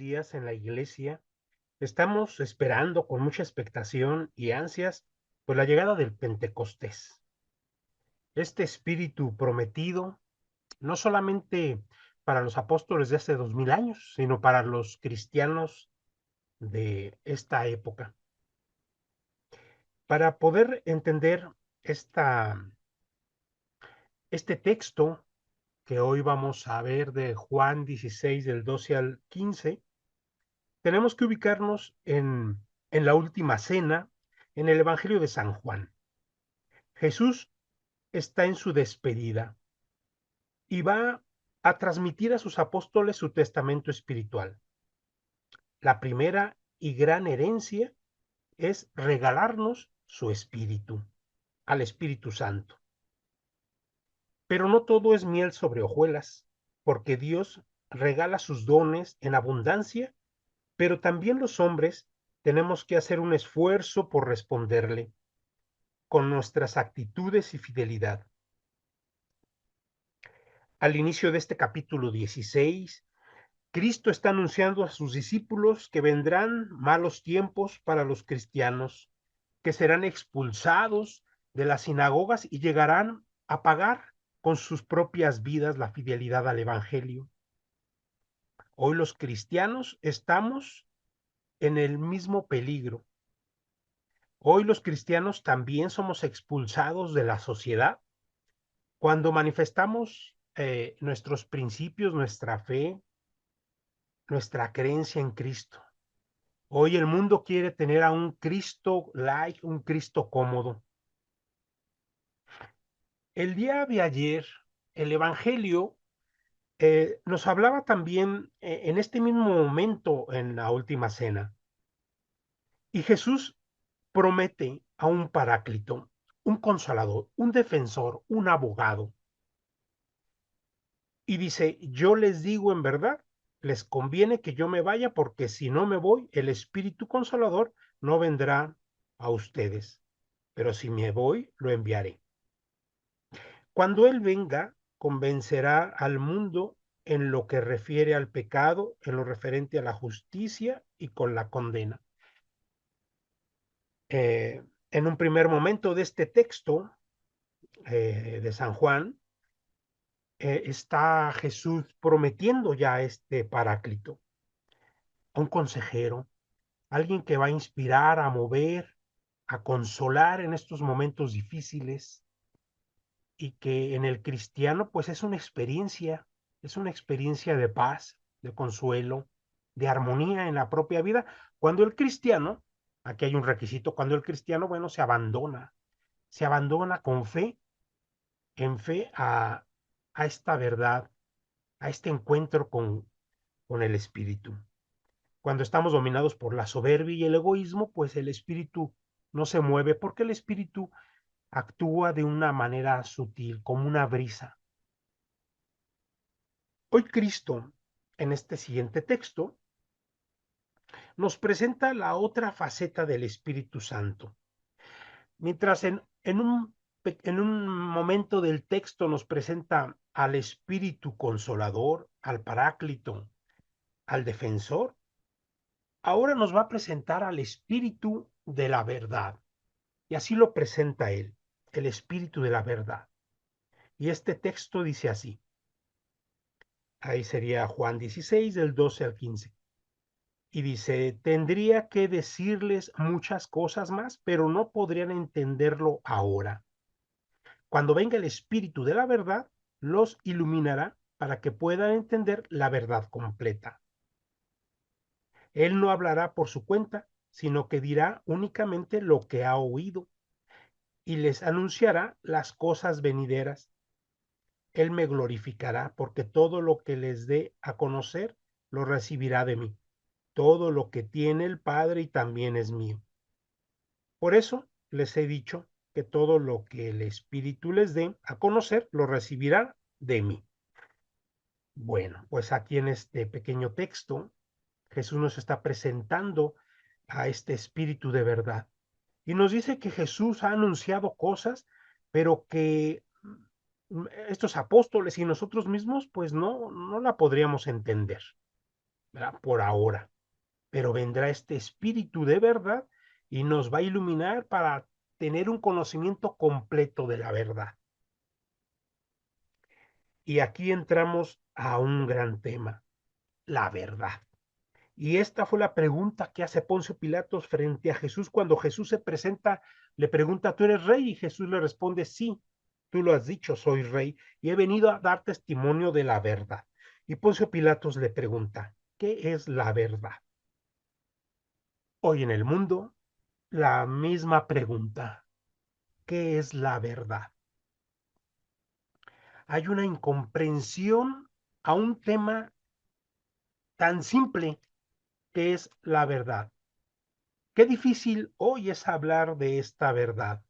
días en la iglesia estamos esperando con mucha expectación y ansias pues la llegada del Pentecostés. Este espíritu prometido no solamente para los apóstoles de hace 2000 años, sino para los cristianos de esta época. Para poder entender esta, este texto que hoy vamos a ver de Juan 16 del 12 al 15, tenemos que ubicarnos en la última cena, en el Evangelio de San Juan. Jesús está en su despedida y va a transmitir a sus apóstoles su testamento espiritual. La primera y gran herencia es regalarnos su espíritu, al Espíritu Santo. Pero no todo es miel sobre hojuelas, porque Dios regala sus dones en abundancia, pero también los hombres tenemos que hacer un esfuerzo por responderle con nuestras actitudes y fidelidad. Al inicio de este capítulo 16, Cristo está anunciando a sus discípulos que vendrán malos tiempos para los cristianos, que serán expulsados de las sinagogas y llegarán a pagar con sus propias vidas la fidelidad al Evangelio. Hoy los cristianos estamos en el mismo peligro. Hoy los cristianos también somos expulsados de la sociedad cuando manifestamos nuestros principios, nuestra fe, nuestra creencia en Cristo. Hoy el mundo quiere tener a un Cristo light, un Cristo cómodo. El día de ayer, el Evangelio nos hablaba también en este mismo momento en la última cena. Y Jesús promete a un paráclito, un consolador, un defensor, un abogado. Y dice, yo les digo en verdad, les conviene que yo me vaya porque si no me voy, el Espíritu Consolador no vendrá a ustedes. Pero si me voy, lo enviaré. Cuando Él venga, convencerá al mundo en lo que refiere al pecado, en lo referente a la justicia y con la condena. En un primer momento de este texto de San Juan, está Jesús prometiendo ya este paráclito, un consejero, alguien que va a inspirar, a mover, a consolar en estos momentos difíciles y que en el cristiano pues es una experiencia de paz, de consuelo, de armonía en la propia vida. Cuando el cristiano, aquí hay un requisito, cuando el cristiano, bueno, se abandona con fe, en fe a esta verdad, a este encuentro con el espíritu. Cuando estamos dominados por la soberbia y el egoísmo, pues el espíritu no se mueve porque el espíritu actúa de una manera sutil, como una brisa. Hoy Cristo, en este siguiente texto, nos presenta la otra faceta del Espíritu Santo. Mientras en un momento del texto nos presenta al Espíritu Consolador, al Paráclito, al Defensor, ahora nos va a presentar al Espíritu de la verdad. Y así lo presenta él, el Espíritu de la verdad. Y este texto dice así, ahí sería Juan 16, del 12 al 15. Y dice, tendría que decirles muchas cosas más, pero no podrían entenderlo ahora. Cuando venga el Espíritu de la verdad, los iluminará para que puedan entender la verdad completa. Él no hablará por su cuenta, sino que dirá únicamente lo que ha oído y les anunciará las cosas venideras. Él me glorificará porque todo lo que les dé a conocer lo recibirá de mí. Todo lo que tiene el Padre y también es mío. Por eso les he dicho que todo lo que el Espíritu les dé a conocer lo recibirá de mí. Bueno, pues aquí en este pequeño texto, Jesús nos está presentando a este Espíritu de verdad. Y nos dice que Jesús ha anunciado cosas, pero que estos apóstoles y nosotros mismos, pues no la podríamos entender. ¿verdad? Por ahora. Pero vendrá este Espíritu de verdad y nos va a iluminar para tener un conocimiento completo de la verdad. Y aquí entramos a un gran tema, la verdad. Y esta fue la pregunta que hace Poncio Pilatos frente a Jesús cuando Jesús se presenta, le pregunta, ¿tú eres rey? Y Jesús le responde, sí, tú lo has dicho, soy rey y he venido a dar testimonio de la verdad. Y Poncio Pilatos le pregunta, ¿qué es la verdad? Hoy en el mundo, la misma pregunta, ¿qué es la verdad? Hay una incomprensión a un tema tan simple que es la verdad. Qué difícil hoy es hablar de esta verdad.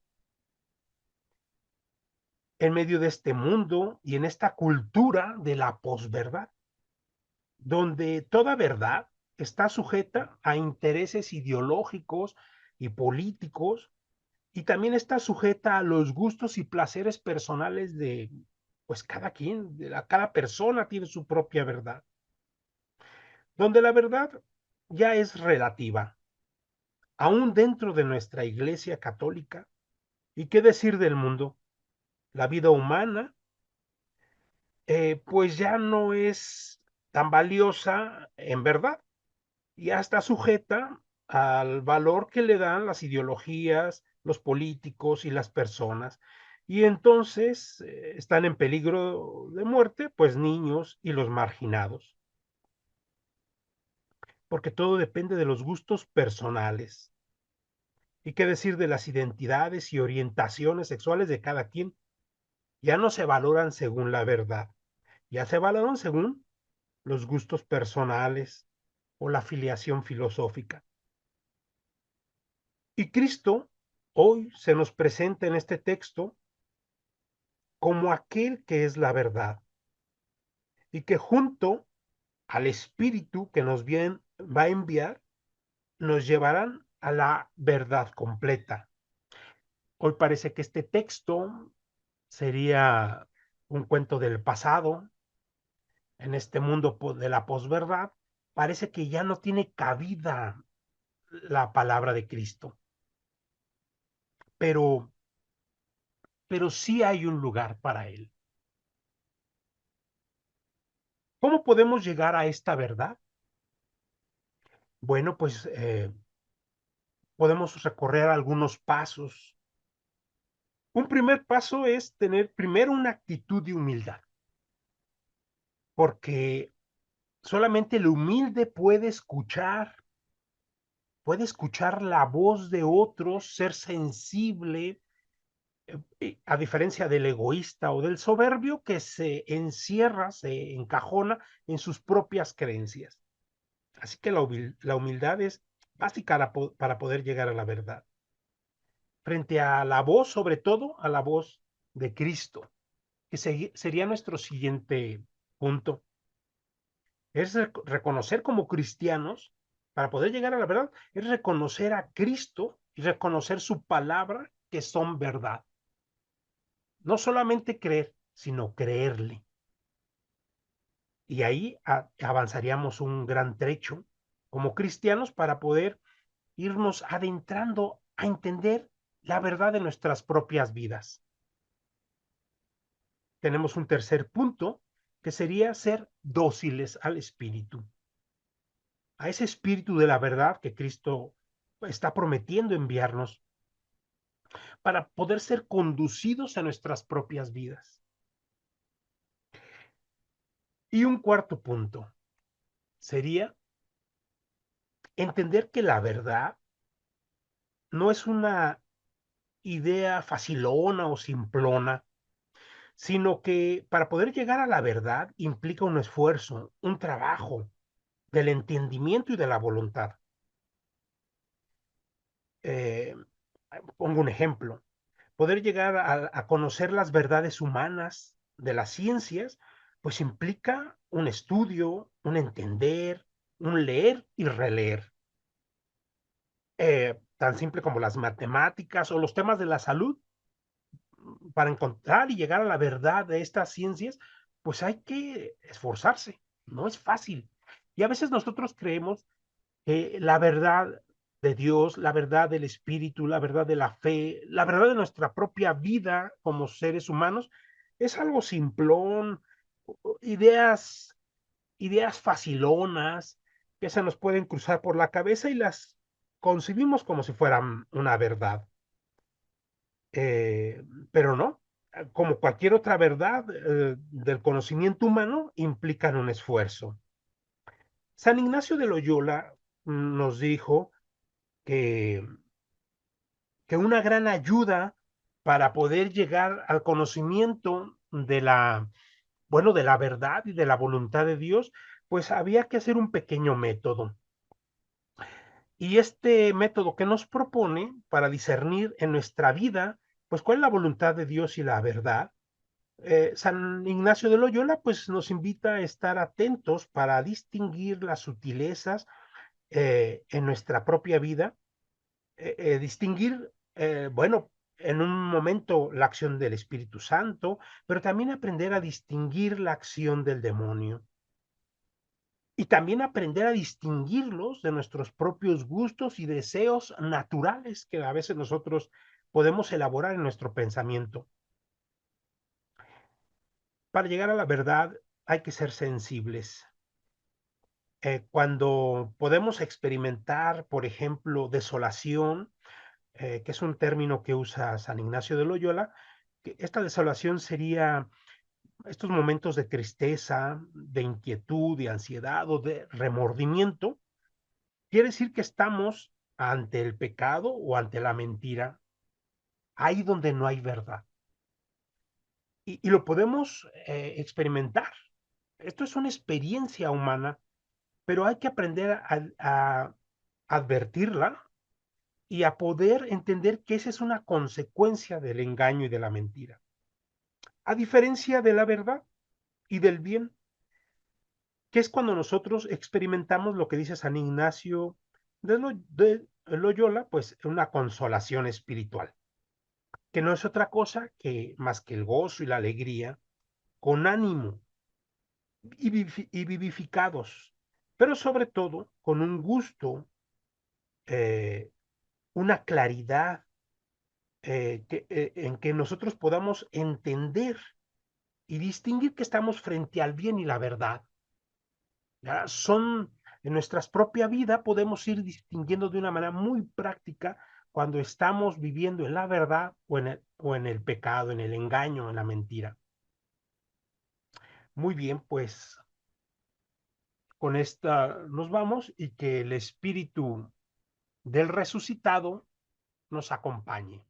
En medio de este mundo y en esta cultura de la posverdad, donde toda verdad está sujeta a intereses ideológicos y políticos y también está sujeta a los gustos y placeres personales de pues cada quien, cada persona tiene su propia verdad, donde la verdad ya es relativa, aún dentro de nuestra Iglesia católica. ¿Y qué decir del mundo? La vida humana pues ya no es tan valiosa en verdad, ya está sujeta al valor que le dan las ideologías, los políticos y las personas. Y entonces están en peligro de muerte, pues niños y los marginados, porque todo depende de los gustos personales. ¿Y qué decir de las identidades y orientaciones sexuales de cada quien? Ya no se valoran según la verdad, ya se valoran según los gustos personales o la filiación filosófica. Y Cristo hoy se nos presenta en este texto como aquel que es la verdad y que junto al Espíritu que nos va a enviar, nos llevarán a la verdad completa. Hoy parece que este texto sería un cuento del pasado, en este mundo de la posverdad, parece que ya no tiene cabida la palabra de Cristo, pero, pero sí hay un lugar para él. ¿Cómo podemos llegar a esta verdad? Bueno, pues podemos recorrer algunos pasos. Un primer paso es tener primero una actitud de humildad, porque solamente el humilde puede escuchar la voz de otros, ser sensible, a diferencia del egoísta o del soberbio que se encierra, se encajona en sus propias creencias. Así que la humildad es básica para poder llegar a la verdad. Frente a la voz, sobre todo a la voz de Cristo, que sería nuestro siguiente punto. Es reconocer como cristianos, para poder llegar a la verdad, es reconocer a Cristo y reconocer su palabra que son verdad. No solamente creer, sino creerle. Y ahí avanzaríamos un gran trecho como cristianos para poder irnos adentrando a entender la verdad de nuestras propias vidas. Tenemos un tercer punto que sería ser dóciles al Espíritu, a ese Espíritu de la verdad que Cristo está prometiendo enviarnos para poder ser conducidos a nuestras propias vidas. Y un cuarto punto sería entender que la verdad no es una idea facilona o simplona, sino que para poder llegar a la verdad implica un esfuerzo, un trabajo del entendimiento y de la voluntad. Eh, Pongo un ejemplo. Poder llegar a conocer las verdades humanas de las ciencias, pues implica un estudio, un entender, un leer y releer. Tan simple como las matemáticas o los temas de la salud, para encontrar y llegar a la verdad de estas ciencias, pues hay que esforzarse, no es fácil. Y a veces nosotros creemos que la verdad de Dios, la verdad del Espíritu, la verdad de la fe, la verdad de nuestra propia vida como seres humanos, es algo simplón, ideas, ideas facilonas que se nos pueden cruzar por la cabeza y las concibimos como si fueran una verdad. Eh, pero no, como cualquier otra verdad del conocimiento humano, implican un esfuerzo. San Ignacio de Loyola nos dijo que, que una gran ayuda para poder llegar al conocimiento de la, bueno, de la verdad y de la voluntad de Dios, pues había que hacer un pequeño método. Y este método que nos propone para discernir en nuestra vida, pues cuál es la voluntad de Dios y la verdad, San Ignacio de Loyola pues nos invita a estar atentos para distinguir las sutilezas en nuestra propia vida, distinguir, bueno, en un momento la acción del Espíritu Santo, pero también aprender a distinguir la acción del demonio y también aprender a distinguirlos de nuestros propios gustos y deseos naturales que a veces nosotros podemos elaborar en nuestro pensamiento. Para llegar a la verdad hay que ser sensibles. Cuando podemos experimentar, por ejemplo, desolación, que es un término que usa San Ignacio de Loyola, que esta desolación sería estos momentos de tristeza, de inquietud, de ansiedad o de remordimiento, quiere decir que estamos ante el pecado o ante la mentira, ahí donde no hay verdad. Y lo podemos experimentar. Esto es una experiencia humana, pero hay que aprender a advertirla y a poder entender que esa es una consecuencia del engaño y de la mentira. A diferencia de la verdad y del bien, que es cuando nosotros experimentamos lo que dice San Ignacio de Loyola, pues una consolación espiritual, que no es otra cosa que más que el gozo y la alegría, con ánimo y vivificados, pero sobre todo con un gusto, eh, una claridad en que nosotros podamos entender y distinguir que estamos frente al bien y la verdad. ¿Ya? Son en nuestra propia vida podemos ir distinguiendo de una manera muy práctica cuando estamos viviendo en la verdad o en el pecado, en el engaño, en la mentira. Muy bien, pues con esta nos vamos y que el espíritu del resucitado nos acompañe.